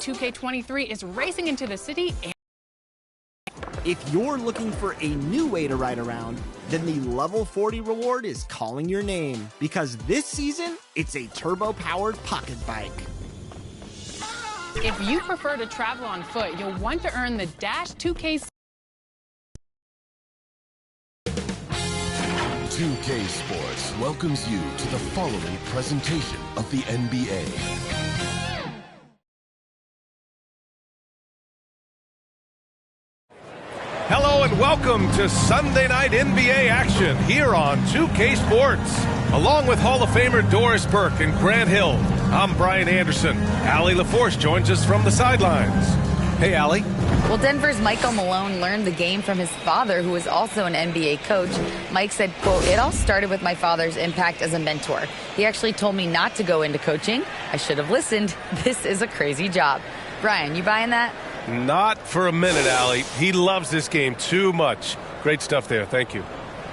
2K23 is racing into the city. If you're looking for a new way to ride around, then the Level 40 reward is calling your name, because this season, it's a turbo-powered pocket bike. If you prefer to travel on foot, you'll want to earn the Dash 2K. 2K Sports welcomes you to the following presentation of the NBA. Hello and welcome to Sunday Night NBA action here on 2K Sports. Along with Hall of Famer Doris Burke and Grant Hill, I'm Brian Anderson. Allie LaForce joins us from the sidelines. Hey, Allie. Well, Denver's Michael Malone learned the game from his father, who is also an NBA coach. Mike said, quote, "It all started with my father's impact as a mentor. He actually told me not to go into coaching. I should have listened. This is a crazy job." Brian, you buying that? Not for a minute, Allie. He loves this game too much. Great stuff there. Thank you.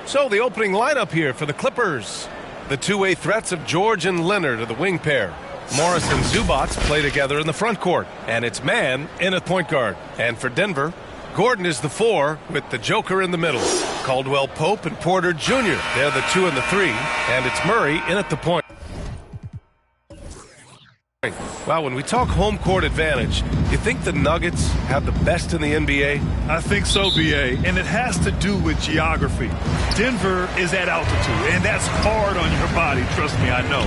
So the opening lineup here for the Clippers. The two-way threats of George and Leonard are the wing pair. Morris and Zubac play together in the front court. And it's man in at point guard. And for Denver, Gordon is the 4 with the Joker in the middle. Caldwell Pope and Porter Jr. They're the 2 and the 3. And it's Murray in at the point. Well, when we talk home court advantage, you think the Nuggets have the best in the NBA? I think so, B.A., and it has to do with geography. Denver is at altitude, and that's hard on your body, trust me, I know.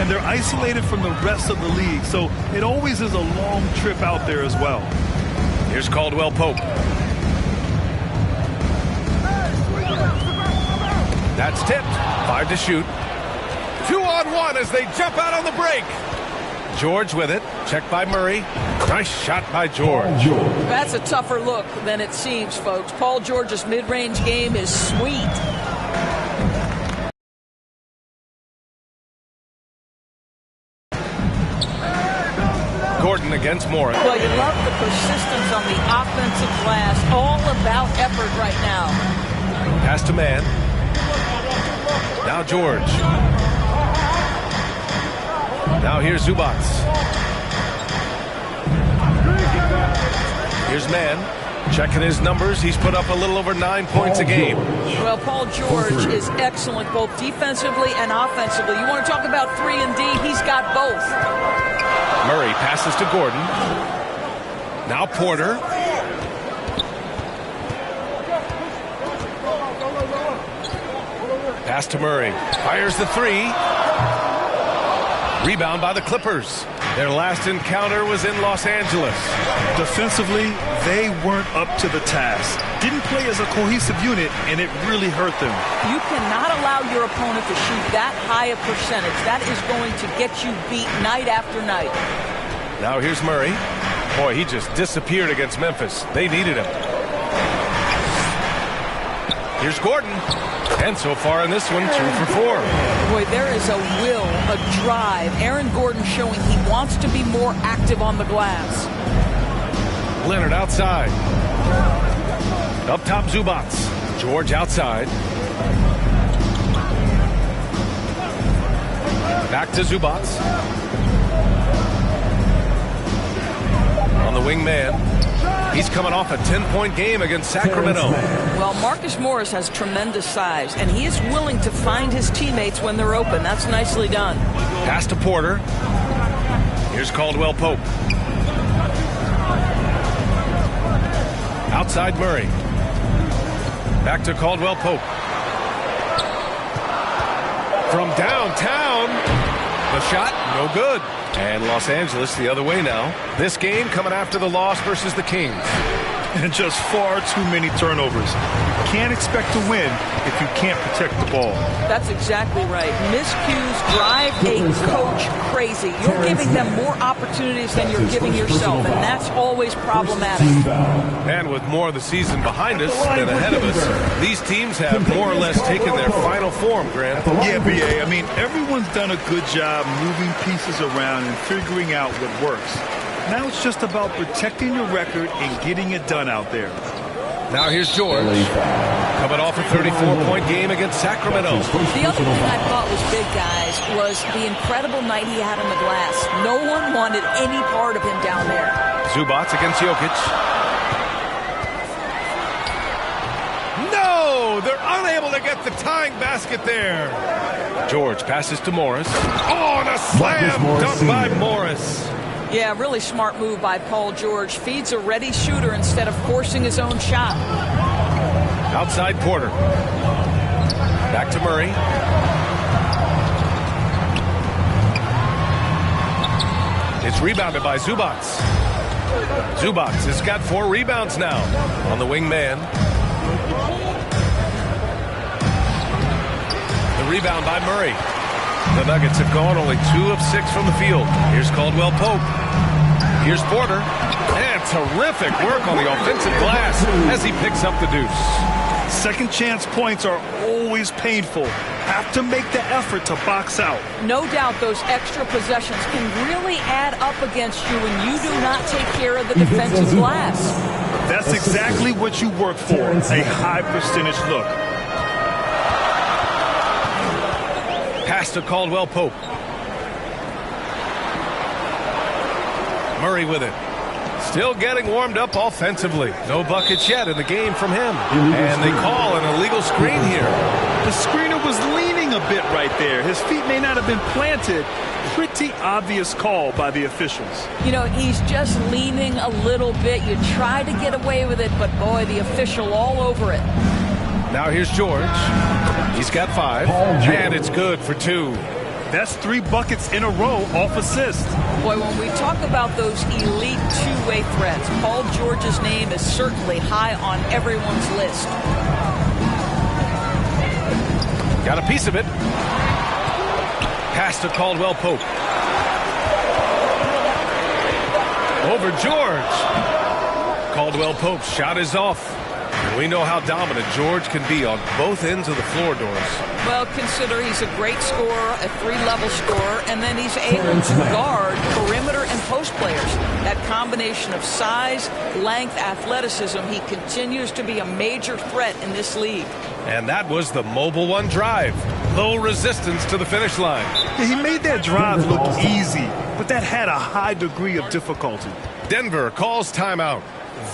And they're isolated from the rest of the league, so it always is a long trip out there as well. Here's Caldwell Pope. That's tipped. 5 to shoot. 2-on-1 as they jump out on the break. George with it. Checked by Murray. Nice shot by George. That's a tougher look than it seems, folks. Paul George's mid-range game is sweet. Gordon against Morris. Well, you love the persistence on the offensive glass. All about effort right now. Pass to man. Now George. Now here's Zubac. Here's man. Checking his numbers. He's put up a little over 9 points a game. Well, Paul George is excellent both defensively and offensively. You want to talk about 3 and D? He's got both. Murray passes to Gordon. Now Porter. Pass to Murray. Fires the 3. Rebound by the Clippers. Their last encounter was in Los Angeles. Defensively, they weren't up to the task. Didn't play as a cohesive unit, and it really hurt them. You cannot allow your opponent to shoot that high a percentage. That is going to get you beat night after night. Now here's Murray. Boy, he just disappeared against Memphis. They needed him. Here's Gordon. And so far in this one, 2 for 4. Boy, there is a will, a drive. Aaron Gordon showing he wants to be more active on the glass. Leonard outside. Up top, Zubac. George outside. Back to Zubac. On the wing man. He's coming off a 10-point game against Sacramento. Well, Marcus Morris has tremendous size, and he is willing to find his teammates when they're open. That's nicely done. Pass to Porter. Here's Caldwell Pope. Outside Murray. Back to Caldwell Pope. From downtown. The shot, no good. And Los Angeles the other way now. This game coming after the loss versus the Kings. And just far too many turnovers. Can't expect to win if you can't protect the ball. That's exactly right. Miscues drive a coach crazy. You're giving them more opportunities than you're giving yourself, and that's always problematic. And with more of the season behind us than ahead of us, these teams have more or less taken their final form, Grant. Yeah, B.A., I mean, everyone's done a good job moving pieces around and figuring out what works. Now it's just about protecting your record and getting it done out there. Now here's George. Coming off a 34-point game against Sacramento. The other thing I thought was big, guys, was the incredible night he had on the glass. No one wanted any part of him down there. Zubac against Jokic. No! They're unable to get the tying basket there. George passes to Morris. Oh, and a slam dunk by Morris. Yeah, really smart move by Paul George. Feeds a ready shooter instead of forcing his own shot. Outside Porter. Back to Murray. It's rebounded by Zubac. Zubac has got 4 rebounds now on the wing man. The rebound by Murray. The Nuggets have gone only 2 of 6 from the field. Here's Caldwell Pope. Here's Porter. And terrific work on the offensive glass as he picks up the deuce. Second chance points are always painful. Have to make the effort to box out. No doubt those extra possessions can really add up against you when you do not take care of the defensive glass. That's exactly what you work for, a high percentage look. Pass to Caldwell Pope. Murray with it. Still getting warmed up offensively. No buckets yet in the game from him. And they call an illegal screen here. The screener was leaning a bit right there. His feet may not have been planted. Pretty obvious call by the officials. You know, he's just leaning a little bit. You try to get away with it, but boy, the official all over it. Now here's George. He's got 5. And it's good for 2. That's 3 buckets in a row off assist. Boy, when we talk about those elite two-way threats, Paul George's name is certainly high on everyone's list. Got a piece of it. Pass to Caldwell Pope. Over George. Caldwell Pope's shot is off. We know how dominant George can be on both ends of the floor, Doris. Well, consider he's a great scorer, a 3-level scorer, and then he's able to guard perimeter and post players. That combination of size, length, athleticism, he continues to be a major threat in this league. And that was the Mobile One drive. Low resistance to the finish line. Yeah, he made that drive look easy, but that had a high degree of difficulty. Denver calls timeout.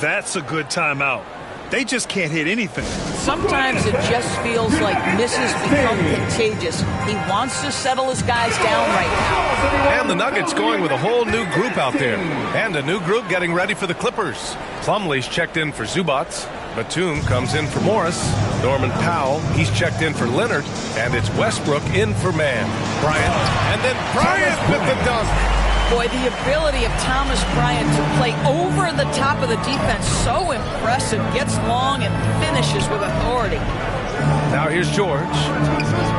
That's a good timeout. They just can't hit anything. Sometimes it just feels like misses become contagious. He wants to settle his guys down right now. And the Nuggets going with a whole new group out there. And a new group getting ready for the Clippers. Plumlee's checked in for Zubac. Batum comes in for Morris. Norman Powell, he's checked in for Leonard. And it's Westbrook in for Mann. Bryant. And then Bryant with the dunk. Boy, the ability of Thomas Bryant to play over the top of the defense, so impressive. Gets long and finishes with authority. Now here's George.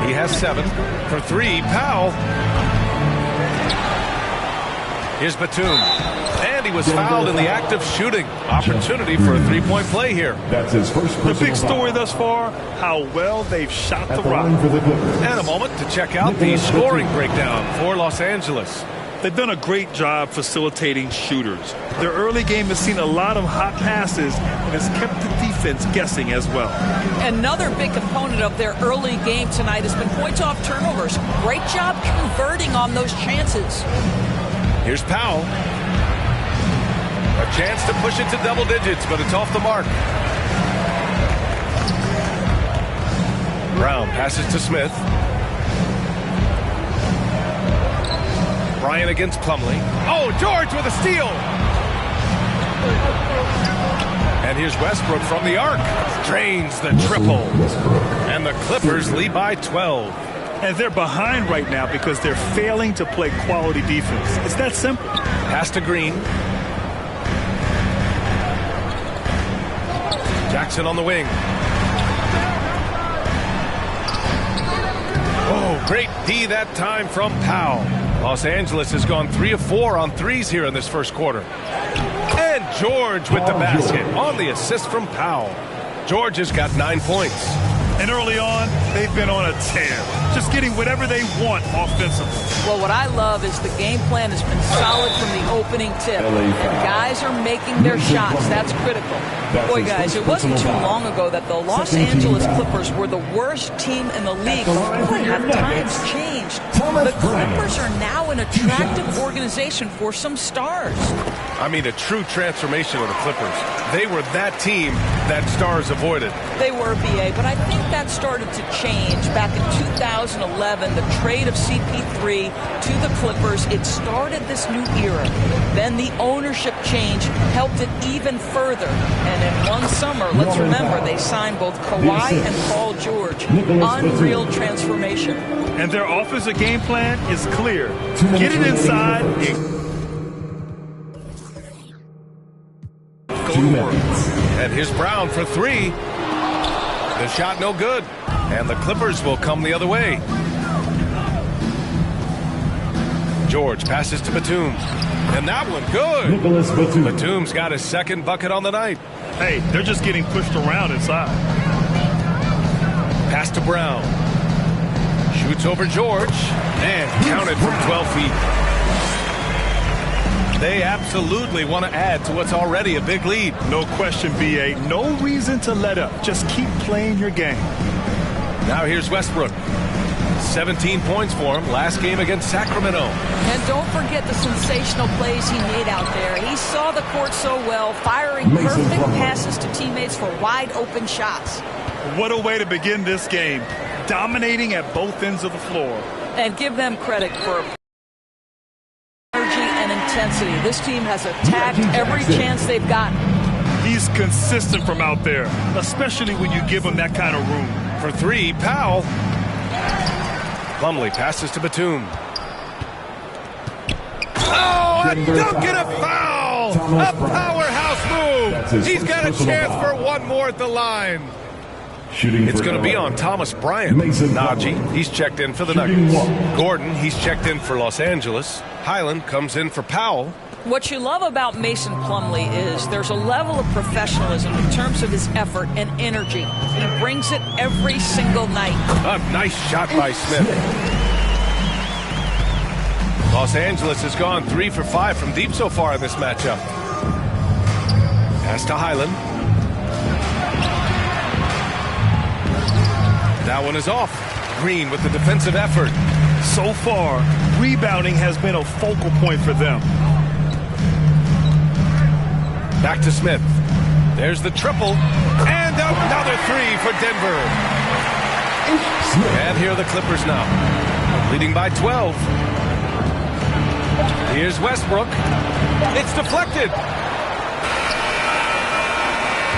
He has 7. For 3, Powell. Here's Batum. And he was fouled in the act of shooting. Opportunity for a 3-point play here. That's his first. The big story thus far, how well they've shot the rock. And a moment to check out the scoring breakdown for Los Angeles. They've done a great job facilitating shooters. Their early game has seen a lot of hot passes and has kept the defense guessing as well. Another big component of their early game tonight has been points off turnovers. Great job converting on those chances. Here's Powell. A chance to push it to double digits, but it's off the mark. Brown passes to Smith. Bryant against Plumlee. Oh, George with a steal. And here's Westbrook from the arc. Drains the triple. And the Clippers lead by 12. And they're behind right now because they're failing to play quality defense. It's that simple. Pass to Green. Jackson on the wing. Oh, great D that time from Powell. Los Angeles has gone 3 of 4 on threes here in this first quarter. And George with the basket on the assist from Powell. George has got 9 points. And early on, they've been on a tear. just getting whatever they want offensively. Well, what I love is the game plan has been solid from the opening tip. And guys are making their shots. That's critical. Boy, guys, it wasn't too long ago that the Los Angeles Clippers were the worst team in the league. But boy, have times changed. The Clippers are now an attractive organization for some stars. I mean, a true transformation of the Clippers. They were that team that stars avoided. They were, BA, but I think that started to change back in 2011, the trade of CP3 to the Clippers. It started this new era. Then the ownership change helped it even further. And in one summer, let's remember, they signed both Kawhi and Paul George. Unreal transformation. And their offensive game plan is clear. Get it inside and go to work. And here's Brown for three. The shot no good. And the Clippers will come the other way. George passes to Batum. And that one good. Batum's got his second bucket on the night. Hey, they're just getting pushed around inside. Pass to Brown. Shoots over George. And counted from 12 feet. They absolutely want to add to what's already a big lead. No question, BA. No reason to let up. Just keep playing your game. Now here's Westbrook. 17 points for him last game against Sacramento. And don't forget the sensational plays he made out there. He saw the court so well, firing perfect passes to teammates for wide open shots. What a way to begin this game. Dominating at both ends of the floor. And give them credit for energy and intensity. This team has attacked every chance they've gotten. He's consistent from out there, especially when you give him that kind of room. For three, Powell. Plumlee passes to Batum. Oh, a dunk and a foul! A powerhouse move! He's got a chance for one more at the line. It's going to be on Thomas Bryant. Najee, he's checked in for the Nuggets. Gordon, he's checked in for Los Angeles. Highland comes in for Powell. What you love about Mason Plumlee is there's a level of professionalism in terms of his effort and energy. He brings it every single night. A nice shot by Smith. Los Angeles has gone 3 for 5 from deep so far in this matchup. Pass to Highland. That one is off. Green with the defensive effort. So far, rebounding has been a focal point for them. Back to Smith. There's the triple. And another three for Denver. And here are the Clippers now. Leading by 12. Here's Westbrook. It's deflected.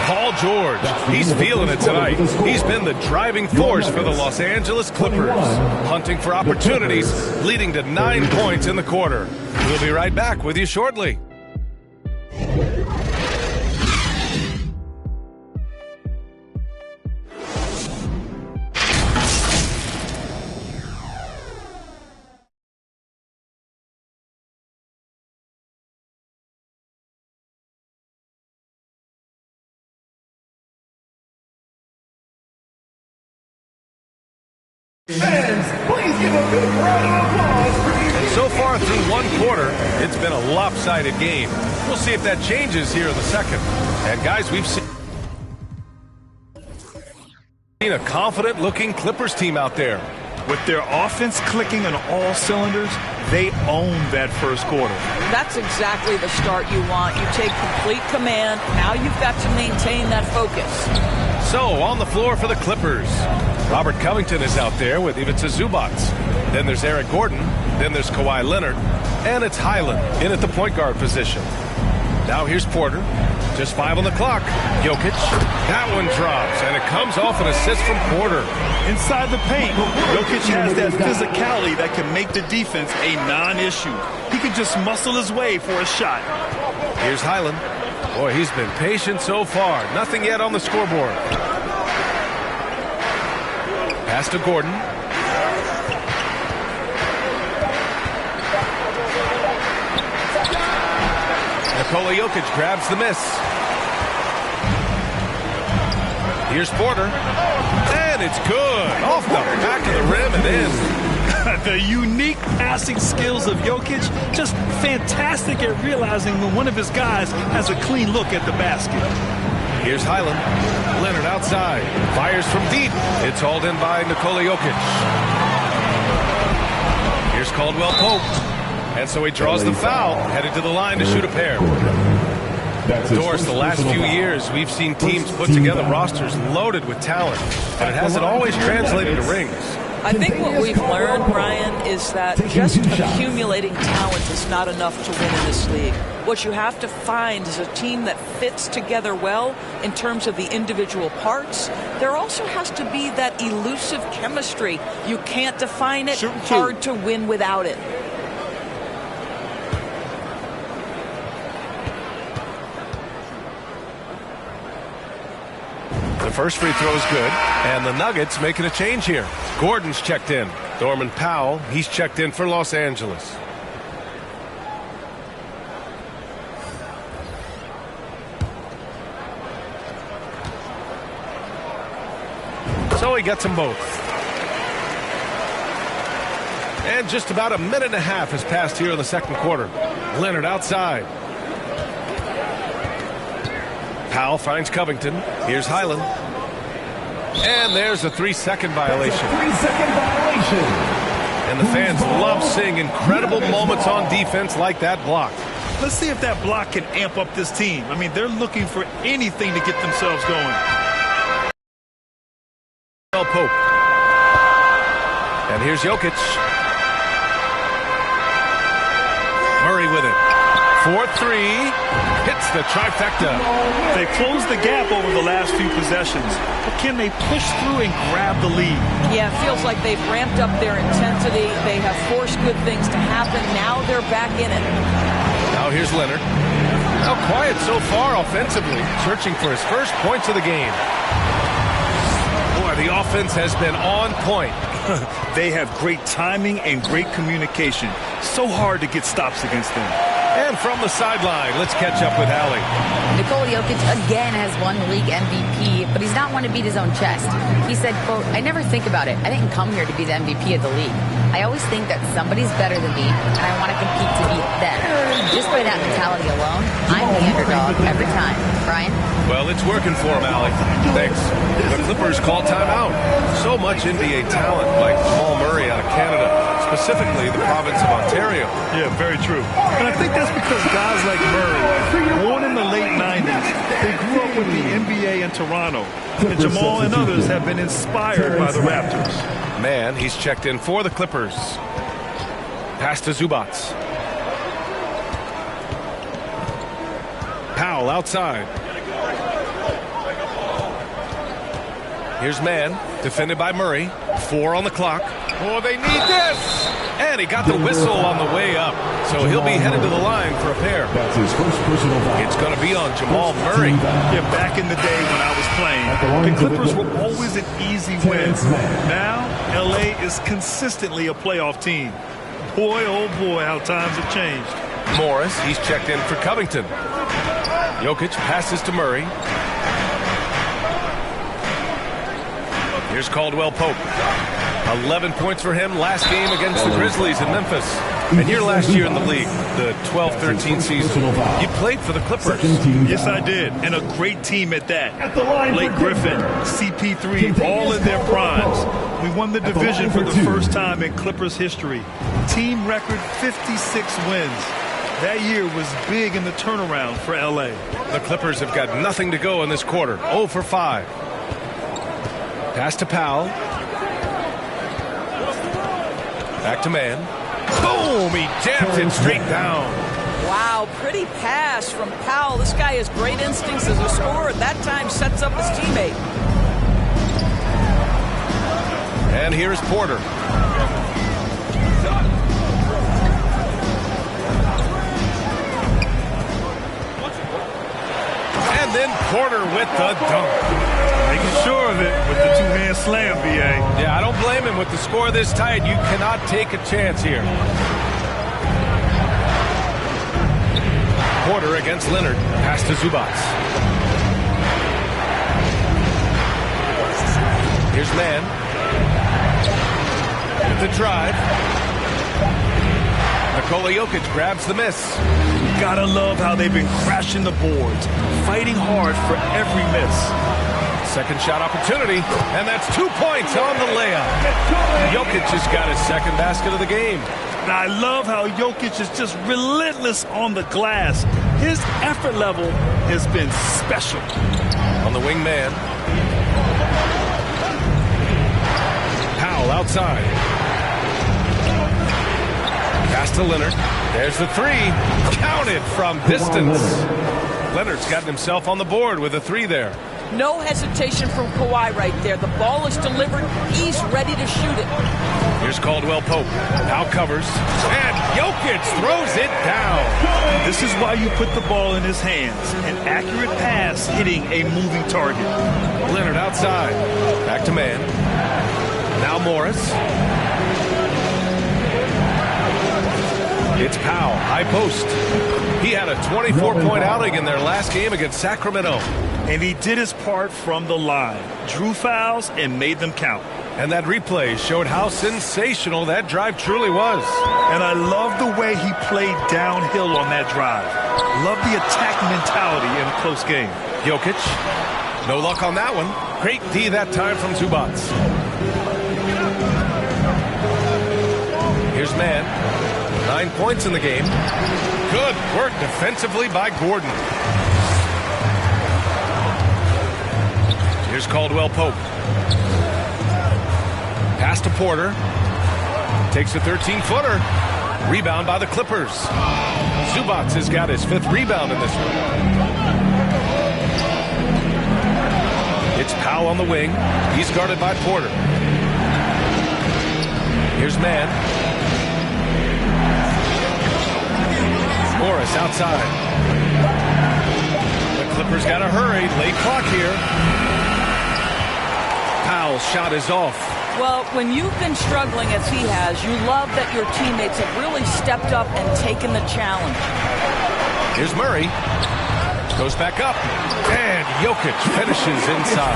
Paul George, he's feeling it tonight. He's been the driving force for the Los Angeles Clippers. Hunting for opportunities, leading to 9 points in the quarter. We'll be right back with you shortly. Fans, please give a big round of applause for the... And so far through one quarter, it's been a lopsided game. We'll see if that changes here in the second. And guys, we've seen a confident-looking Clippers team out there. With their offense clicking on all cylinders, they own that first quarter. That's exactly the start you want. You take complete command. Now you've got to maintain that focus. So, on the floor for the Clippers, Robert Covington is out there with Ivica Zubac. Then there's Eric Gordon. Then there's Kawhi Leonard. And it's Highland in at the point guard position. Now here's Porter. Just 5 on the clock. Jokic. That one drops, and it comes off an assist from Porter. Inside the paint, Jokic has that physicality that can make the defense a non-issue. He can just muscle his way for a shot. Here's Highland. Boy, he's been patient so far. Nothing yet on the scoreboard. Pass to Gordon. Nikola Jokic grabs the miss. Here's Porter. And it's good. Off the back of the rim and in. The unique passing skills of Jokic, just fantastic at realizing when one of his guys has a clean look at the basket. Here's Highland. Leonard outside. Fires from deep. It's hauled in by Nikola Jokic. Here's Caldwell Pope. And so he draws the foul, headed to the line to shoot a pair. Doris, the last few years, we've seen teams put together rosters loaded with talent, but it hasn't always translated to rings. I think what we've learned, Brian, is that just accumulating talent is not enough to win in this league. What you have to find is a team that fits together well in terms of the individual parts. There also has to be that elusive chemistry. You can't define it, hard to win without it. The first free throw is good, and the Nuggets making a change here. Gordon's checked in. Norman Powell, he's checked in for Los Angeles. So he gets them both. And just about a minute and a half has passed here in the second quarter. Leonard outside. Powell finds Covington. Here's Highland. And there's a 3-second violation. And the fans love seeing incredible moments on defense like that block. Let's see if that block can amp up this team. I mean, they're looking for anything to get themselves going. Pope. And here's Jokic. Murray with it. 4-3. Hits the trifecta. They closed the gap over the last few possessions. But can they push through and grab the lead? Yeah, it feels like they've ramped up their intensity. They have forced good things to happen. Now they're back in it. Now here's Leonard. Now quiet so far offensively. Searching for his first points of the game. Boy, the offense has been on point. They have great timing and great communication. So hard to get stops against them. And from the sideline, let's catch up with Allie. Nikola Jokic again has won the league MVP, but he's not one to beat his own chest. He said, quote, "I never think about it. I didn't come here to be the MVP of the league. I always think that somebody's better than me, and I want to compete to beat them. Just by that mentality alone, I'm the underdog every time." Brian? Well, it's working for him, Allie. Thanks. The Clippers call timeout. So much NBA talent like Jamal Murray out of Canada, specifically the province of Ontario. Yeah, very true. And I think that's because guys like Murray, born in the late 90s, they grew up with the NBA in Toronto. And Jamal and others have been inspired by the Raptors. Man, he's checked in for the Clippers. Pass to Zubac. Powell outside. Here's Mann, defended by Murray. 4 on the clock. Oh, they need this! And he got the whistle on the way up. So he'll be headed to the line for a pair. That's his first personal foul. It's going to be on Jamal Murray. Yeah, back in the day when I was playing, the Clippers were always an easy win. Now, LA is consistently a playoff team. Boy, oh boy, how times have changed. Morris, he's checked in for Covington. Jokic passes to Murray. Here's Caldwell Pope. 11 points for him last game against the Grizzlies in Memphis. And your last year in the league, the 12-13 season, you played for the Clippers. Yes, I did. And a great team at that. Blake Griffin, CP3, all in their primes. We won the division for the first time in Clippers history. Team record 56 wins. That year was big in the turnaround for LA. The Clippers have got nothing to go in this quarter. 0 for 5. Pass to Powell. Back to Mann. Boom! He jammed it straight down. Wow, pretty pass from Powell. This guy has great instincts as a scorer. At that time, sets up his teammate. And here's Porter. And then Porter with the dunk. Making sure of it with the two-hand slam, B.A. Yeah, I don't blame him. With the score this tight, you cannot take a chance here. Porter against Leonard. Pass to Zubac. Here's Mann. The drive. Nikola Jokic grabs the miss. Gotta love how they've been crashing the boards, fighting hard for every miss. Second shot opportunity, and that's 2 points on the layup. Jokic just got his second basket of the game. And I love how Jokic is just relentless on the glass. His effort level has been special. On the wing man. Powell outside. Pass to Leonard. There's the three. Counted from distance. Leonard's gotten himself on the board with a three there. No hesitation from Kawhi right there. The ball is delivered. He's ready to shoot it. Here's Caldwell Pope. Now covers. And Jokic throws it down. This is why you put the ball in his hands. An accurate pass hitting a moving target. Leonard outside. Back to man. Now Morris. It's Powell. High post. He had a 24-point outing in their last game against Sacramento. And he did his part from the line. Drew fouls and made them count. And that replay showed how sensational that drive truly was. And I love the way he played downhill on that drive. Love the attack mentality in a close game. Jokic. No luck on that one. Great D that time from Zubac. Here's man. 9 points in the game. Good work defensively by Gordon. Here's Caldwell Pope. Pass to Porter. Takes a 13-footer. Rebound by the Clippers. Zubac has got his 5th rebound in this one. It's Powell on the wing. He's guarded by Porter. Here's man. Morris outside. The Clippers got to hurry. Late clock here. Powell's shot is off. Well, when you've been struggling as he has, you love that your teammates have really stepped up and taken the challenge. Here's Murray. Goes back up. And Jokic finishes inside.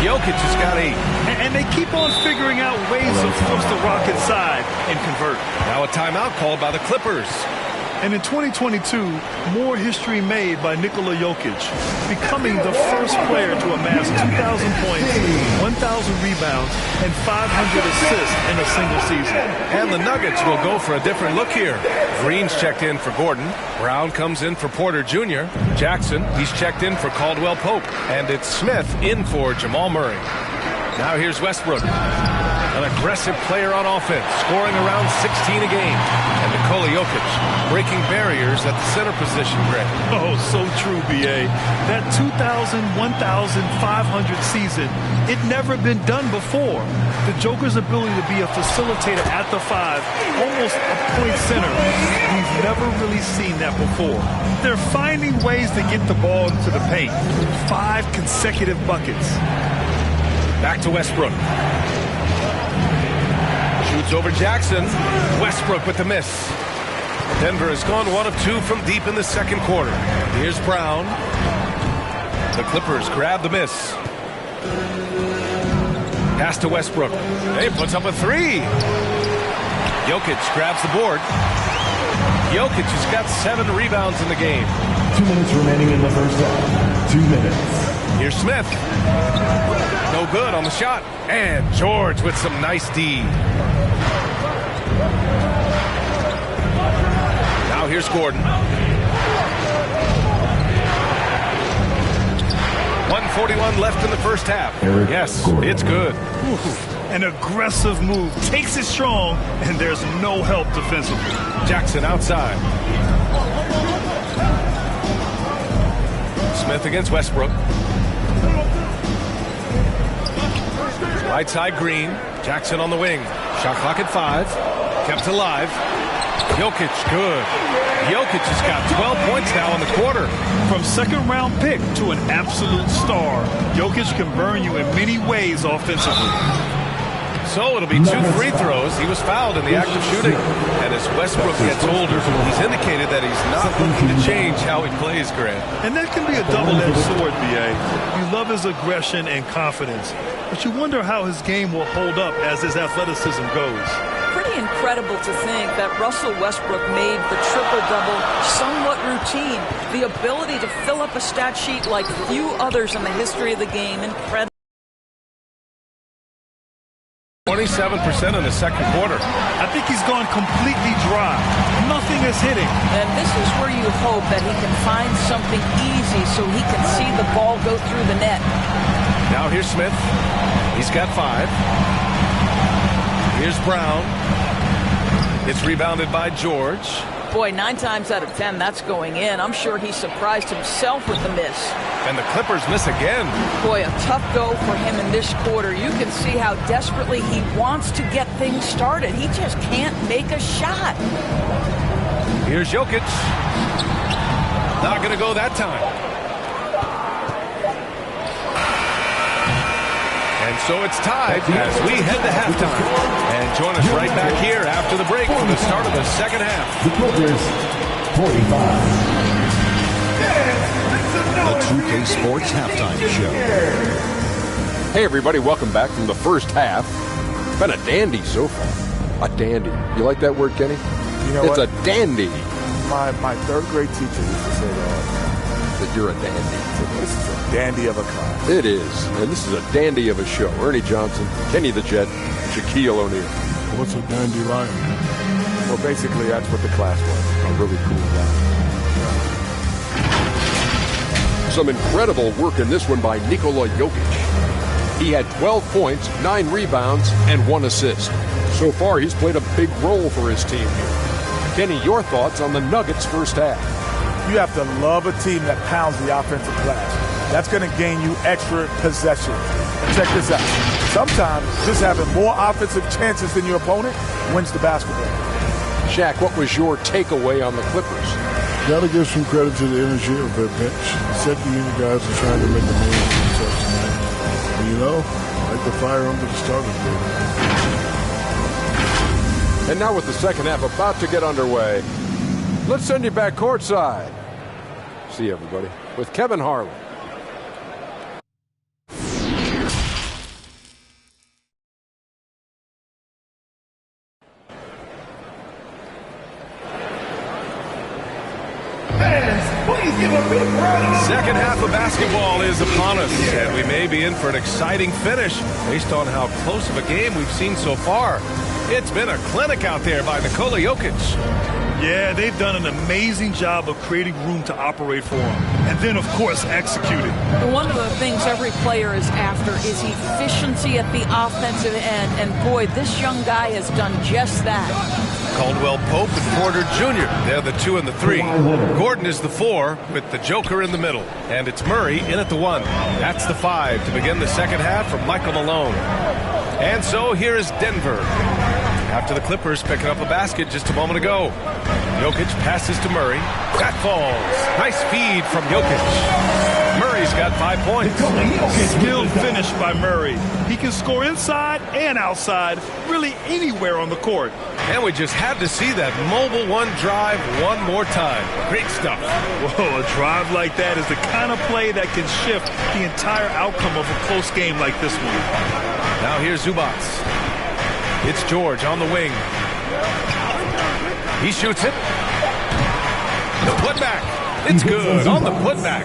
Jokic has got 8. And they keep on figuring out ways to force the Rockets side and convert. Now a timeout called by the Clippers. And in 2022, more history made by Nikola Jokic, becoming the first player to amass 2,000 points, 1,000 rebounds, and 500 assists in a single season. And the Nuggets will go for a different look here. Green's checked in for Gordon. Brown comes in for Porter Jr. Jackson, he's checked in for Caldwell Pope. And it's Smith in for Jamal Murray. Now here's Westbrook. An aggressive player on offense, scoring around 16 a game. And Nikola Jokic breaking barriers at the center position, Greg. Oh, so true, B.A. That 2,000, 1,500 season, it never been done before. The Joker's ability to be a facilitator at the 5, almost a point center, we've never really seen that before. They're finding ways to get the ball into the paint. 5 consecutive buckets. Back to Westbrook. Shoots over Jackson. Westbrook with the miss. Denver has gone 1 of 2 from deep in the second quarter. Here's Brown. The Clippers grab the miss. Pass to Westbrook. He puts up a 3. Jokic grabs the board. Jokic has got 7 rebounds in the game. 2 minutes remaining in the first half. 2 minutes. Here's Smith. No good on the shot. And George with some nice D. Now here's Gordon. 1:41 left in the first half. Yes, it's good. An aggressive move. Takes it strong, and there's no help defensively. Jackson outside. Smith against Westbrook. Right side Green. Jackson on the wing. Shot clock at 5. Kept alive. Jokic good. Jokic has got 12 points now in the quarter. From second-round pick to an absolute star, Jokic can burn you in many ways offensively. So it'll be 2 free throws. He was fouled in the act of shooting. And as Westbrook gets older, he's indicated that he's not looking to change how he plays, Grant. And that can be a double-edged sword, B.A. You love his aggression and confidence. but you wonder how his game will hold up as his athleticism goes. Pretty incredible to think that Russell Westbrook made the triple-double somewhat routine. The ability to fill up a stat sheet like few others in the history of the game. Incredible. 27% in the second quarter. I think he's gone completely dry. Nothing is hitting. And this is where you hope that he can find something easy so he can see the ball go through the net. Now here's Smith. He's got 5. Here's Brown. It's rebounded by George. Boy, 9 times out of 10, that's going in. I'm sure he surprised himself with the miss. And the Clippers miss again. Boy, a tough go for him in this quarter. You can see how desperately he wants to get things started. He just can't make a shot. Here's Jokic. Not going to go that time. And so it's tied as we head to halftime. And join us right back here after the break for the start of the second half. The Clippers, 45. The 2K Sports Halftime Show. Hey everybody, welcome back from the first half. Been a dandy so far. A dandy. You like that word, Kenny? You know it's what? a dandy. My third grade teacher used to say that you're a dandy. This is a dandy of a class. It is. And this is a dandy of a show. Ernie Johnson, Kenny the Jet, Shaquille O'Neal. What's a dandelion? Well, basically, that's what the class was. A really cool guy. Some incredible work in this one by Nikola Jokic. He had 12 points, 9 rebounds, and 1 assist. So far, he's played a big role for his team here. Kenny, your thoughts on the Nuggets' first half? You have to love a team that pounds the offensive glass. That's going to gain you extra possession. And check this out. Sometimes just having more offensive chances than your opponent wins the basketball. Shaq, what was your takeaway on the Clippers? Got to give some credit to the energy of their bench. Second unit guys are trying to make a name for themselves tonight. And like the fire under the starters. And now with the second half about to get underway, let's send you back courtside. See everybody with Kevin Harlan. Second half of basketball is upon us, and we may be in for an exciting finish based on how close of a game we've seen so far. It's been a clinic out there by Nikola Jokic. Yeah, they've done an amazing job of creating room to operate for him. And then, of course, executing. One of the things every player is after is efficiency at the offensive end. And, boy, this young guy has done just that. Caldwell Pope and Porter Jr. They're the 2 and the 3. Gordon is the 4 with the Joker in the middle. And it's Murray in at the 1. That's the 5 to begin the second half from Michael Malone. And so here is Denver. After the Clippers picking up a basket just a moment ago. Jokic passes to Murray. That falls. Nice feed from Jokic. Murray's got 5 points. Skilled finish by Murray. He can score inside and outside, really anywhere on the court. And we just had to see that mobile one drive one more time. Great stuff. Whoa, a drive like that is the kind of play that can shift the entire outcome of a close game like this one. Now here's Zubac. It's George on the wing. He shoots it. The putback. It's good on the putback.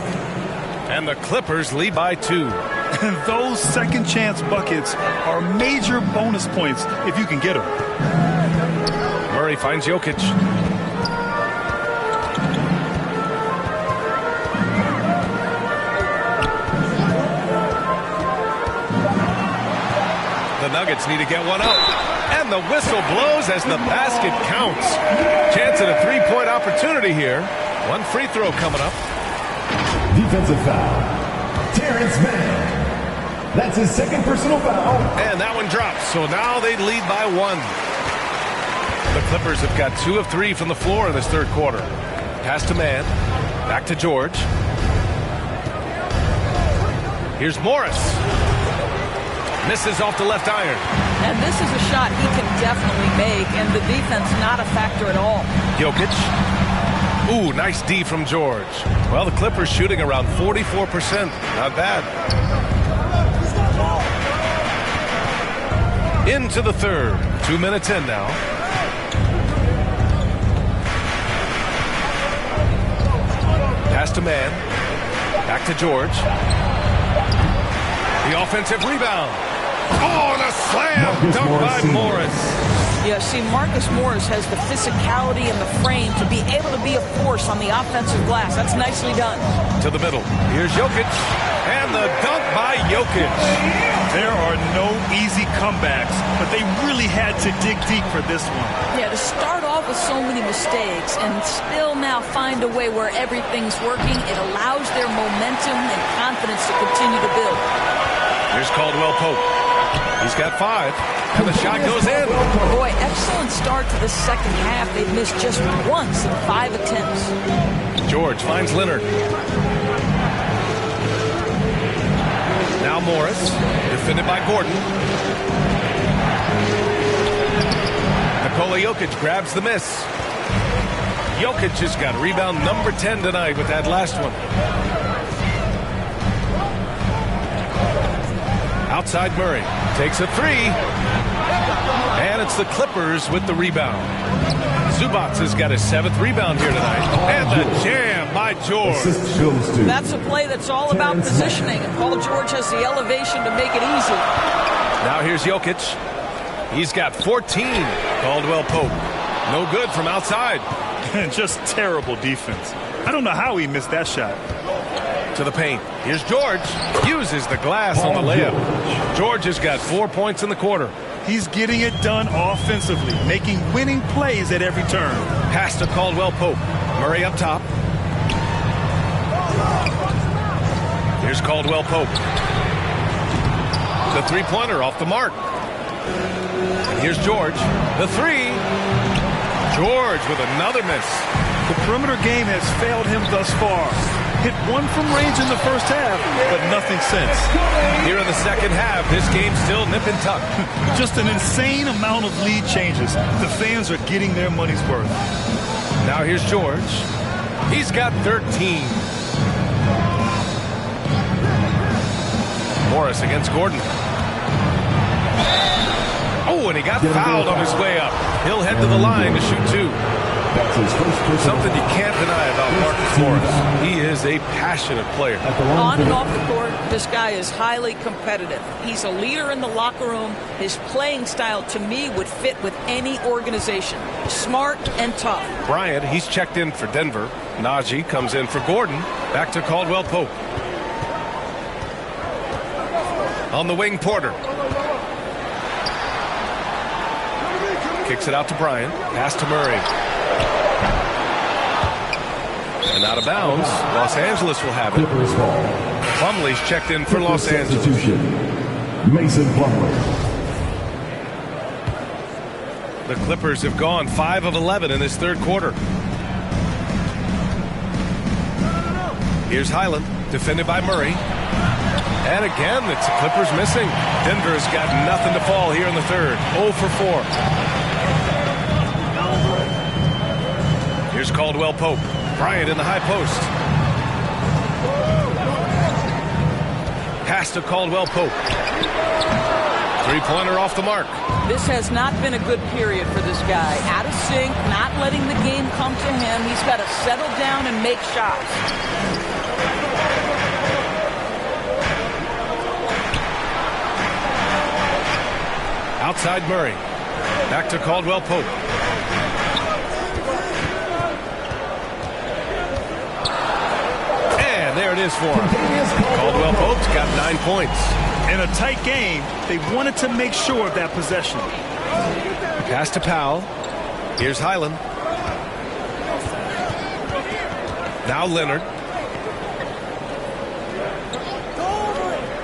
And the Clippers lead by 2. And those second chance buckets are major bonus points if you can get them. Murray finds Jokic. The Nuggets need to get one up. And the whistle blows as the basket counts. Chance at a 3-point opportunity here. One free throw coming up. Defensive foul. Terrence Mann. That's his second personal foul. And that one drops. So now they lead by 1. The Clippers have got 2 of 3 from the floor in this third quarter. Pass to Mann. Back to George. Here's Morris. Misses off the left iron. And this is a shot he can definitely make, and the defense not a factor at all. Jokic. Ooh, nice D from George. Well, the Clippers shooting around 44%. Not bad. Into the third. 2 minutes in now. Pass to Mann. Back to George. The offensive rebound. Oh, and a slam dunk by Morris. Yeah, see, Marcus Morris has the physicality and the frame to be able to be a force on the offensive glass. That's nicely done. To the middle. Here's Jokic. And the dunk by Jokic. There are no easy comebacks, but they really had to dig deep for this one. Yeah, to start off with so many mistakes and still now find a way where everything's working, it allows their momentum and confidence to continue to build. Here's Caldwell Pope. He's got 5, and the shot goes in. Boy, excellent start to the second half. They've missed just once in 5 attempts. George finds Leonard. Now Morris, defended by Gordon. Nikola Jokic grabs the miss. Jokic has got rebound number 10 tonight with that last one. Outside Murray takes a 3. And it's the Clippers with the rebound. Zubac has got his 7th rebound here tonight. And the jam by George. That's a play that's all about positioning, and Paul George has the elevation to make it easy. Now here's Jokic. He's got 14. Caldwell Pope. No good from outside. Just terrible defense. I don't know how he missed that shot. To the paint. Here's George. Uses the glass on the layup. George has got 4 points in the quarter. He's getting it done offensively, making winning plays at every turn. Pass to Caldwell Pope. Murray up top. Here's Caldwell Pope. The three-pointer off the mark. And here's George. The 3. George with another miss. The perimeter game has failed him thus far. Hit 1 from range in the first half, but nothing since. Here in the second half, this game's still nip and tuck. Just an insane amount of lead changes. The fans are getting their money's worth. Now here's George. He's got 13. Morris against Gordon. Oh, and he got fouled on his way up. He'll head to the line to shoot 2. Something you can't deny about Marcus Morris. He is a passionate player. On and off the court, this guy is highly competitive. He's a leader in the locker room. His playing style, to me, would fit with any organization. Smart and tough. Bryant, he's checked in for Denver. Najee comes in for Gordon. Back to Caldwell Pope. On the wing, Porter. Kicks it out to Bryant. Pass to Murray. And out of bounds. Los Angeles will have it. Plumlee's checked in for Los Angeles. Mason Plumlee. The Clippers have gone 5 of 11 in this third quarter. Here's Highland, defended by Murray. And again, it's the Clippers missing. Denver's got nothing to fall here in the third. 0 for 4. Here's Caldwell Pope. Bryant in the high post. Pass to Caldwell Pope. Three-pointer off the mark. This has not been a good period for this guy. Out of sync, not letting the game come to him. He's got to settle down and make shots. Outside Murray. Back to Caldwell Pope. And there it is for him. Caldwell Pope's got 9 points. In a tight game, they wanted to make sure of that possession. Pass to Powell. Here's Highland. Now Leonard.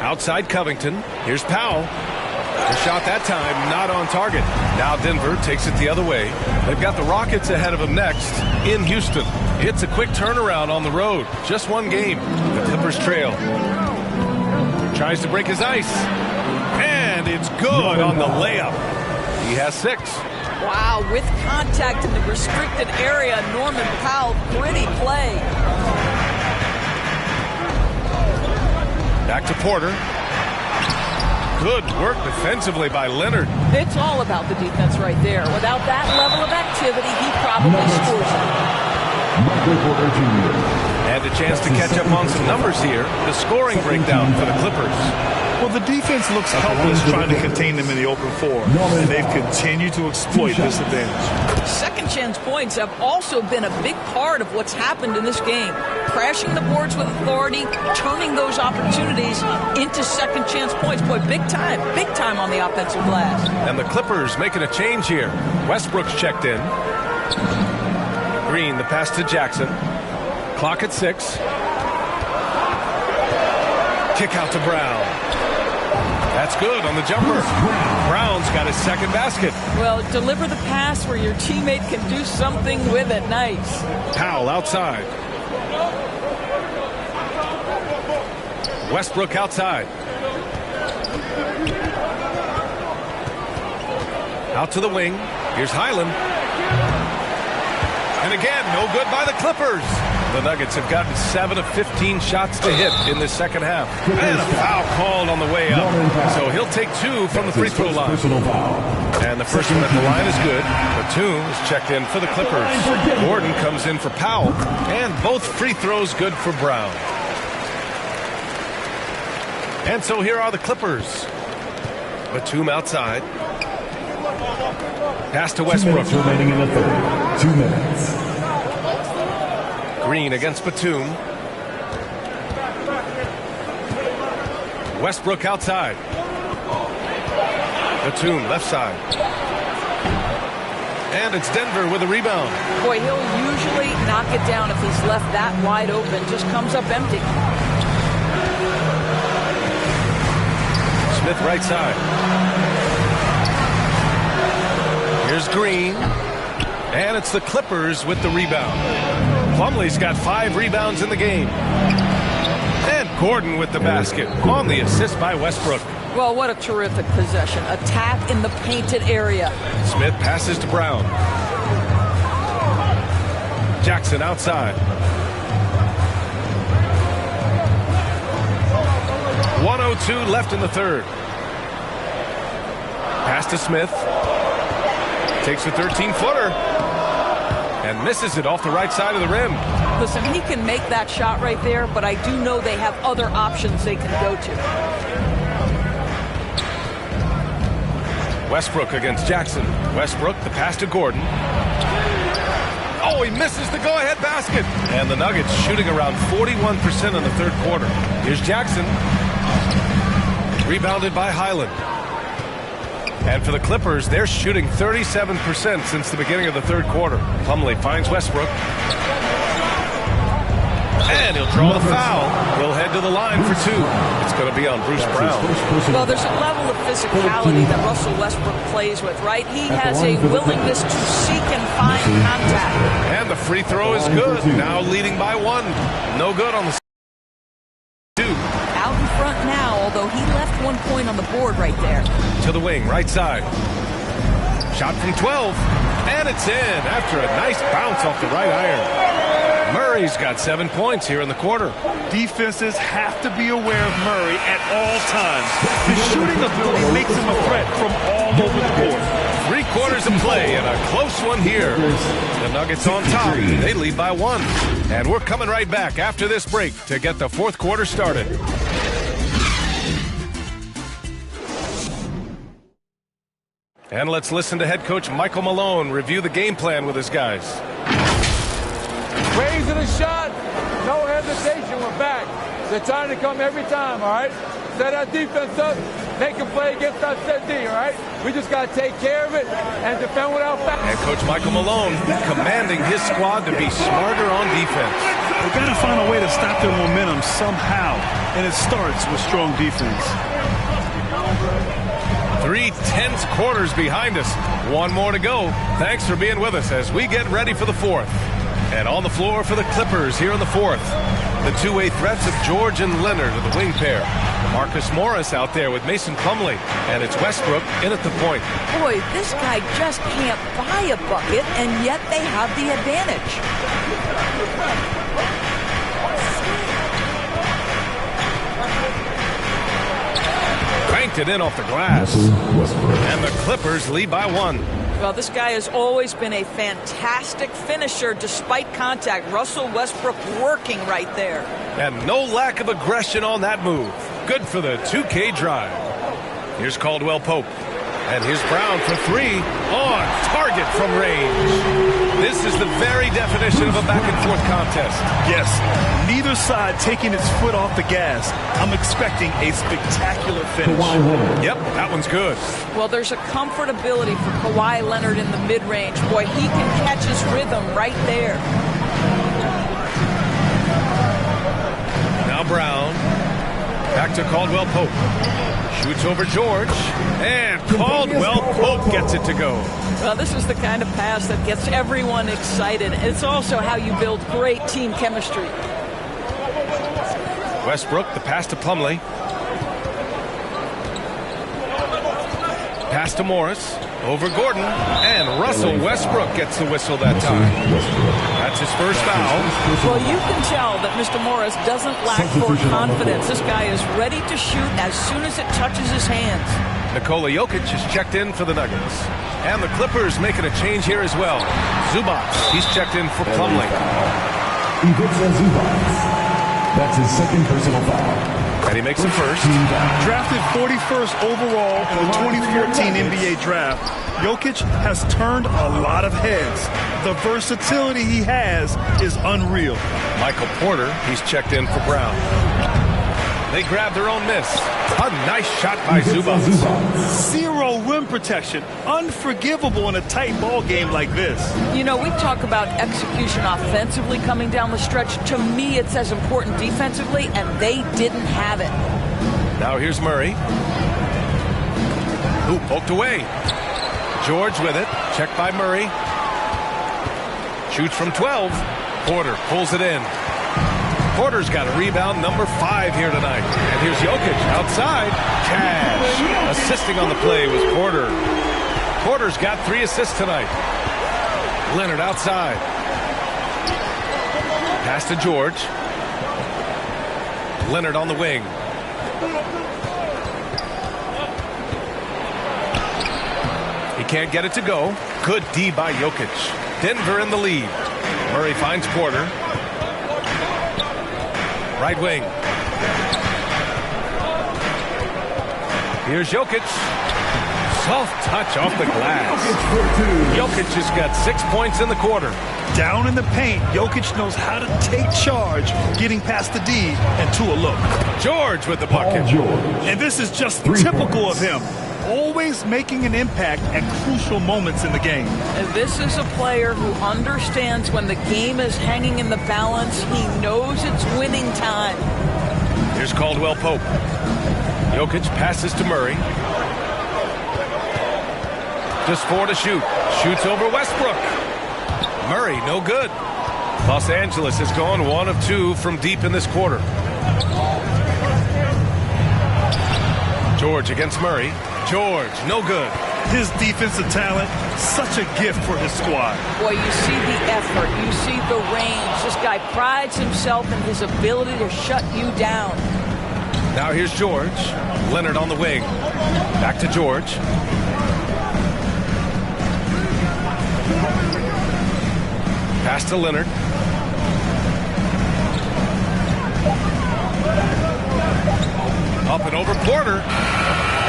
Outside Covington. Here's Powell. The shot that time not on target. Now Denver takes it the other way. They've got the Rockets ahead of them next in Houston. It's a quick turnaround on the road. Just one game. The Clippers trail. Tries to break his ice. And it's good on the layup. He has 6. Wow, with contact in the restricted area, Norman Powell, pretty play. Back to Porter. Good work defensively by Leonard. It's all about the defense right there. Without that level of activity, he probably scores it. And a chance to catch up on some numbers here. The scoring breakdown for the Clippers. Well, the defense looks helpless trying to contain them in the open floor, and they've continued to exploit this advantage. Second chance points have also been a big part of what's happened in this game. Crashing the boards with authority, turning those opportunities into second chance points. Boy, big time on the offensive glass. And the Clippers making a change here. Westbrook's checked in. Green, the pass to Jackson. Clock at 6. Kick out to Brown. That's good on the jumper. Brown's got his second basket. Well, deliver the pass where your teammate can do something with it. Nice. Powell outside. Westbrook outside. Out to the wing. Here's Highland. And again, no good by the Clippers. The Nuggets have gotten 7 of 15 shots to hit in this second half. And a foul called on the way up. So he'll take 2 from the free throw line. And the first one at the line is good. Batum is checked in for the Clippers. Gordon comes in for Powell. And both free throws good for Brown. And so here are the Clippers. Batum outside. Pass to Westbrook. Remaining in the third. 2 minutes. Green against Batum. Westbrook outside. Batum left side. And it's Denver with a rebound. Boy, he'll usually knock it down if he's left that wide open. Just comes up empty. Smith right side. Here's Green. And it's the Clippers with the rebound. Plumlee's got 5 rebounds in the game. And Gordon with the basket on the assist by Westbrook. Well, what a terrific possession. Attack in the painted area. Smith passes to Brown. Jackson outside. 1:02 left in the third. Pass to Smith. Takes a 13-footer. And misses it off the right side of the rim. Listen, he can make that shot right there, but I do know they have other options they can go to. Westbrook against Jackson. Westbrook, the pass to Gordon. Oh, he misses the go-ahead basket. And the Nuggets shooting around 41% in the third quarter. Here's Jackson. Rebounded by Highland. And for the Clippers, they're shooting 37% since the beginning of the third quarter. Plumlee finds Westbrook. And he'll draw the foul. He'll head to the line for 2. It's going to be on Bruce Brown. Well, there's a level of physicality that Russell Westbrook plays with, right? He has a willingness to seek and find contact. And the free throw is good. Now leading by 1. No good on the 2. Out in front now, although he left 1 point on the board right there. To the wing, right side. Shot from 12. And it's in after a nice bounce off the right iron. Murray's got 7 points here in the quarter. Defenses have to be aware of Murray at all times. His shooting ability makes him a threat from all over the court. 3 quarters of play and a close one here. The Nuggets on top. They lead by 1. And we're coming right back after this break to get the fourth quarter started. And let's listen to head coach Michael Malone review the game plan with his guys. Raising the shot, no hesitation, we're back. They're trying to come every time, all right? Set our defense up, make a play against our set D, all right? We just got to take care of it and defend without foul. And Coach Michael Malone commanding his squad to be smarter on defense. They've got to find a way to stop their momentum somehow, and it starts with strong defense. 3 tense quarters behind us. 1 more to go. Thanks for being with us as we get ready for the fourth. And on the floor for the Clippers here in the fourth, the two-way threats of George and Leonard of the wing pair. Marcus Morris out there with Mason Plumlee, and it's Westbrook in at the point. Boy, this guy just can't buy a bucket, and yet they have the advantage. Banked it in off the glass. And the Clippers lead by 1. Well, this guy has always been a fantastic finisher despite contact. Russell Westbrook working right there. And no lack of aggression on that move. Good for the 2K drive. Here's Caldwell Pope. And here's Brown for 3. On target from range. This is the very definition of a back-and-forth contest. Yes, neither side taking its foot off the gas. I'm expecting a spectacular finish. Yep, that one's good. Well, there's a comfortability for Kawhi Leonard in the mid-range. Boy, he can catch his rhythm right there. Now Brown. Back to Caldwell Pope. Shoots over George. And Caldwell Pope gets it to go. Well, this is the kind of pass that gets everyone excited. It's also how you build great team chemistry. Westbrook, the pass to Plumlee. Pass to Morris. Over Gordon. And Russell Westbrook gets the whistle that time. That's his first foul. Well, you can tell that Mr. Morris doesn't lack for confidence. This guy is ready to shoot as soon as it touches his hands. Nikola Jokic is checked in for the Nuggets. And the Clippers making a change here as well. Zubac, he's checked in for Plumlee. Ivica Zubac. That's his second personal foul. And he makes the first. Drafted 41st overall in the 2014 NBA draft, Jokic has turned a lot of heads. The versatility he has is unreal. Michael Porter, he's checked in for Brown. They grab their own miss. A nice shot by Zubac. Zero rim protection. Unforgivable in a tight ball game like this. You know, we talk about execution offensively coming down the stretch. To me, it's as important defensively, and they didn't have it. Now here's Murray. Ooh, poked away. George with it. Checked by Murray. Shoots from 12. Porter pulls it in. Porter's got a rebound, number 5 here tonight. And here's Jokic outside. Cash. Assisting on the play was Porter. Porter's got 3 assists tonight. Leonard outside. Pass to George. Leonard on the wing. He can't get it to go. Good D by Jokic. Denver in the lead. Murray finds Porter. Right wing. Here's Jokic. Soft touch off the glass. Jokic just got 6 points in the quarter. Down in the paint, Jokic knows how to take charge, getting past the D and to a look. George with the bucket. And this is just typical of him. Always making an impact at crucial moments in the game. And this is a player who understands when the game is hanging in the balance. He knows it's winning time. Here's Caldwell Pope. Jokic passes to Murray. Just 4 to shoot. Shoots over Westbrook. Murray, no good. Los Angeles has gone 1 of 2 from deep in this quarter. George against Murray. George, no good. His defensive talent, such a gift for his squad. Boy, you see the effort. You see the range. This guy prides himself in his ability to shut you down. Now here's George. Leonard on the wing. Back to George. Pass to Leonard. Up and over Porter.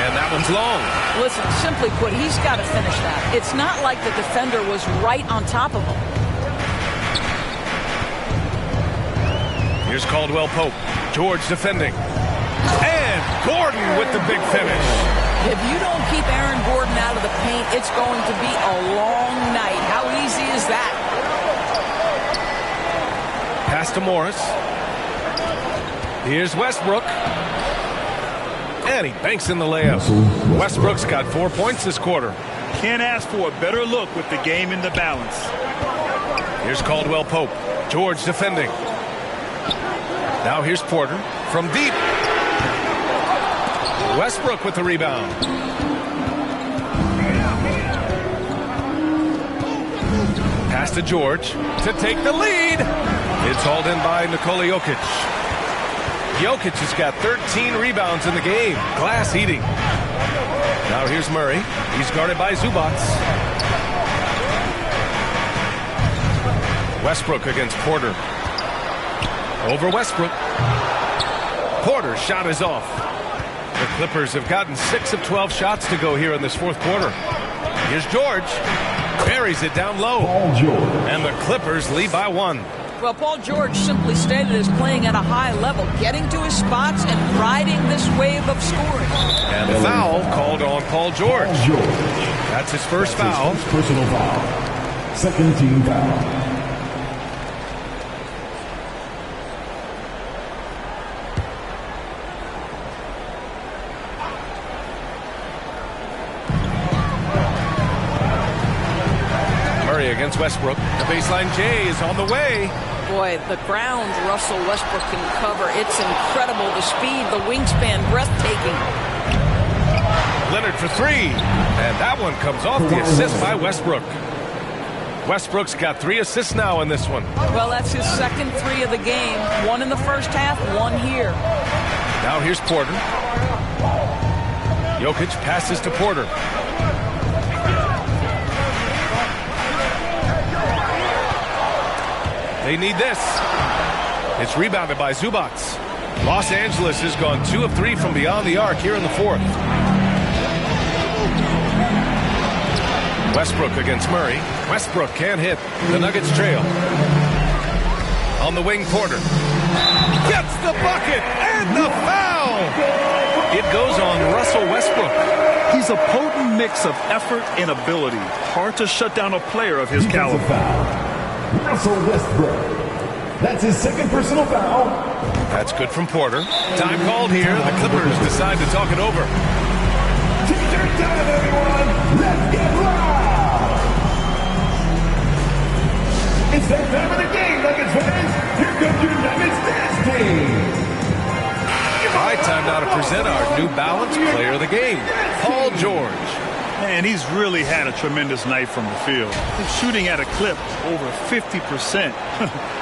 And that one's long. Listen, simply put, he's got to finish that. It's not like the defender was right on top of him. Here's Caldwell Pope. George defending. And Gordon with the big finish. If you don't keep Aaron Gordon out of the paint, it's going to be a long night. How easy is that? Pass to Morris. Here's Westbrook. And he banks in the layup. Westbrook's got 4 points this quarter. Can't ask for a better look with the game in the balance. Here's Caldwell Pope. George defending. Now here's Porter from deep. Westbrook with the rebound. Pass to George to take the lead. It's hauled in by Nikola Jokic. Jokic has got 13 rebounds in the game. Glass eating. Now here's Murray. He's guarded by Zubac. Westbrook against Porter. Over Westbrook. Porter's shot is off. The Clippers have gotten 6 of 12 shots to go here in this fourth quarter. Here's George. Buries it down low. And the Clippers lead by 1. Well, Paul George simply stated as playing at a high level, getting to his spots and riding this wave of scoring. And a foul called on Paul George. That's his first foul. His personal foul. Second team foul. Against Westbrook. The baseline J is on the way. Boy, the ground Russell Westbrook can cover. It's incredible. The speed, the wingspan, breathtaking. Leonard for 3. And that one comes off the assist by Westbrook. Westbrook's got 3 assists now in this one. Well, that's his second 3 of the game. 1 in the first half, 1 here. Now here's Porter. Jokic passes to Porter. They need this. It's rebounded by Zubac. Los Angeles has gone 2 of 3 from beyond the arc here in the fourth. Westbrook against Murray. Westbrook can't hit. The Nuggets trail. On the wing, Porter. Gets the bucket and the foul. It goes on Russell Westbrook. He's a potent mix of effort and ability. Hard to shut down a player of his caliber. Russell Westbrook. That's his second personal foul. That's good from Porter. Time called here. The Clippers decide to talk it over. Take your time, everyone. Let's get loud. It's that time of the game, Nuggets fans. Here comes your Nuggets dance team. All right, time now to present our New Balance Player of the Game, Paul George. Man, he's really had a tremendous night from the field. He's shooting at a clip over 50%.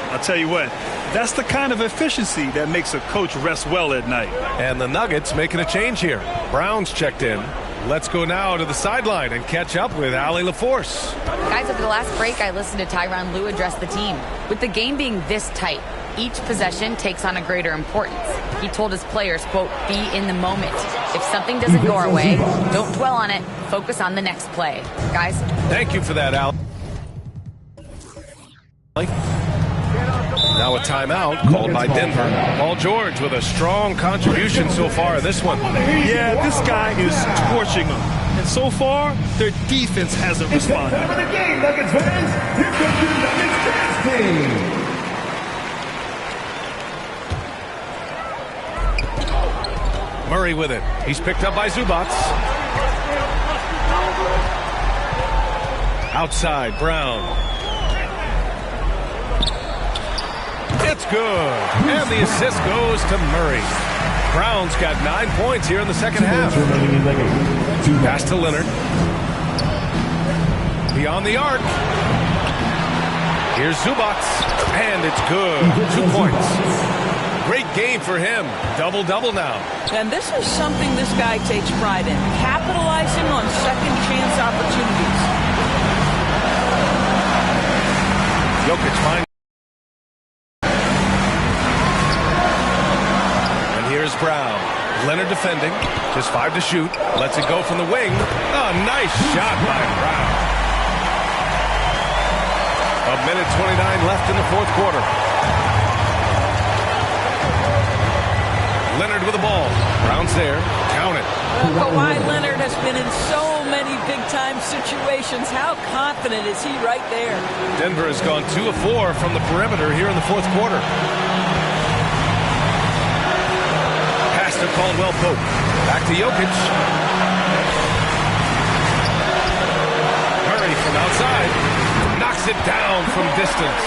I'll tell you what, that's the kind of efficiency that makes a coach rest well at night. And the Nuggets making a change here. Brown's checked in. Let's go now to the sideline and catch up with Allie LaForce. Guys, over the last break, I listened to Tyronn Lue address the team. With the game being this tight, each possession takes on a greater importance. He told his players, quote, be in the moment. If something doesn't go our way, don't dwell on it. Focus on the next play. Guys. Thank you for that, Al. Now a timeout called by Denver. Paul George with a strong contribution so far in this one. Yeah, this guy is torching them. And so far, their defense hasn't responded. It's the time of the game, Nuggets fans. Here comes your Nuggets dance team. Murray with it. He's picked up by Zubac. Outside, Brown. It's good. And the assist goes to Murray. Brown's got 9 points here in the second half. Pass to Leonard. Beyond the arc. Here's Zubac. And it's good. 2 points. Great game for him. Double-double now. And this is something this guy takes pride in. Capitalizing on second chance opportunities. Jokic finds. And here's Brown. Leonard defending. Just 5 to shoot. Lets it go from the wing. Oh, nice shot by Brown. A minute 29 left in the fourth quarter. Leonard with the ball. Brown's there. Count it. Kawhi Leonard has been in so many big-time situations. How confident is he right there? Denver has gone 2 of 4 from the perimeter here in the fourth quarter. Pass to Caldwell Pope. Back to Jokic. Murray from outside. Knocks it down from distance.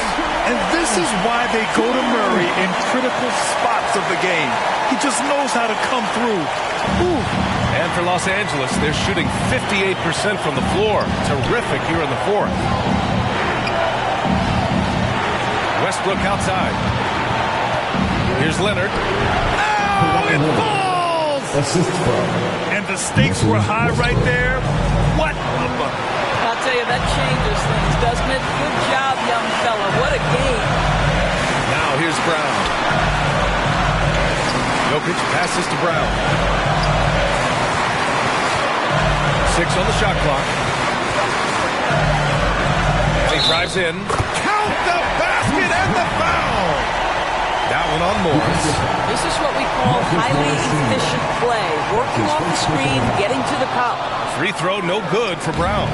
And this is why they go to Murray in critical spots of the game. He just knows how to come through. Ooh. And for Los Angeles, they're shooting 58% from the floor. Terrific here in the fourth. Westbrook outside. Here's Leonard. it falls! And the stakes were high right there. What a bucket. I'll tell you, that changes things, doesn't it? Good job, young fella. What a game. Now here's Brown. Jokic passes to Brown. 6 on the shot clock. And he drives in. Count the basket and the foul! That one on Morris. This is what we call highly efficient play. Working off the screen, getting to the cup. Free throw no good for Brown.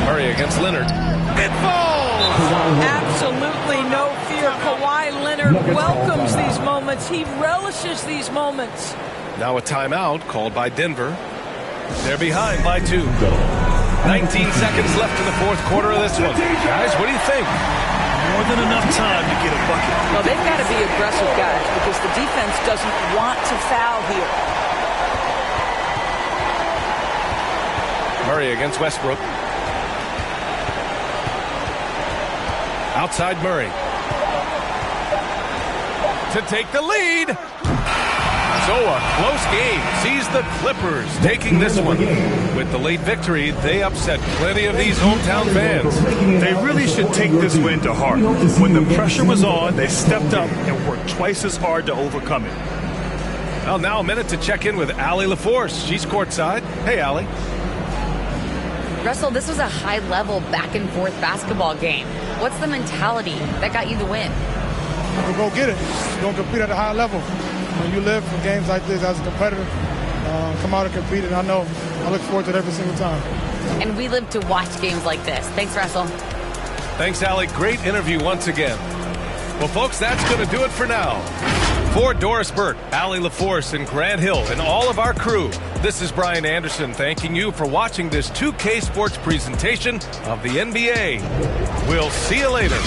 Murray against Leonard. It falls! Absolutely no fear. Kawhi Leonard welcomes these moments. He relishes these moments. Now a timeout called by Denver. They're behind by 2. 19 seconds left in the fourth quarter of this one. Guys, what do you think? More than enough time to get a bucket. Well, they've got to be aggressive, guys, because the defense doesn't want to foul here. Murray against Westbrook. Outside Murray. To take the lead. So a close game sees the Clippers taking this one. With the late victory, they upset plenty of these hometown fans. They really should take this win to heart. When the pressure was on, they stepped up and worked twice as hard to overcome it. Well, now a minute to check in with Allie LaForce. She's courtside. Hey, Allie. Russell, this was a high-level back-and-forth basketball game. What's the mentality that got you the win? We'll go get it. We're going to compete at a high level. When you live for games like this as a competitor, come out and compete, and I look forward to it every single time. And we live to watch games like this. Thanks, Russell. Thanks, Allie. Great interview once again. Well, folks, that's going to do it for now. For Doris Burke, Allie LaForce, and Grant Hill, and all of our crew, this is Brian Anderson thanking you for watching this 2K Sports presentation of the NBA. We'll see you later.